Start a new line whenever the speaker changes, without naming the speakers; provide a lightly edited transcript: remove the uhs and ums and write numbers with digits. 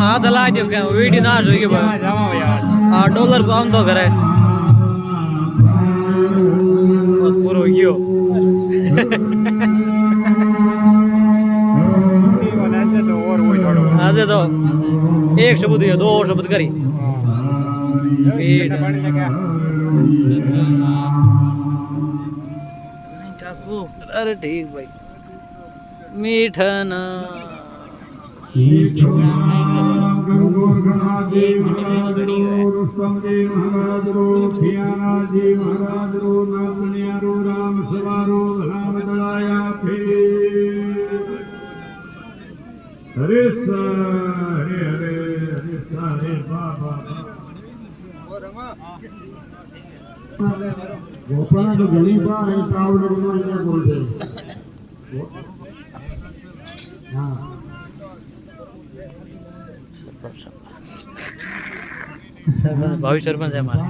हाँ तो ला दो क्या वीडियो ना जोगी भाई हाँ डॉलर को हम तो करे पूरा गयो आज तो एक शब्द दिया दो शब्द करी काकू अरे ठीक भाई मीठा ना
गंगोर गणाजी महाराज रो रुस्तम जी महाराज रो खियाना जी महाराज रो नागमणिया रो राम सवारो राम दलाया फे हरे सा हरे हरे हरे सा हरे बाबा गोपाल तो गणिपा है पावडर नो અહીંયા ગોળ છે હા
भावी सरपंच आहे मला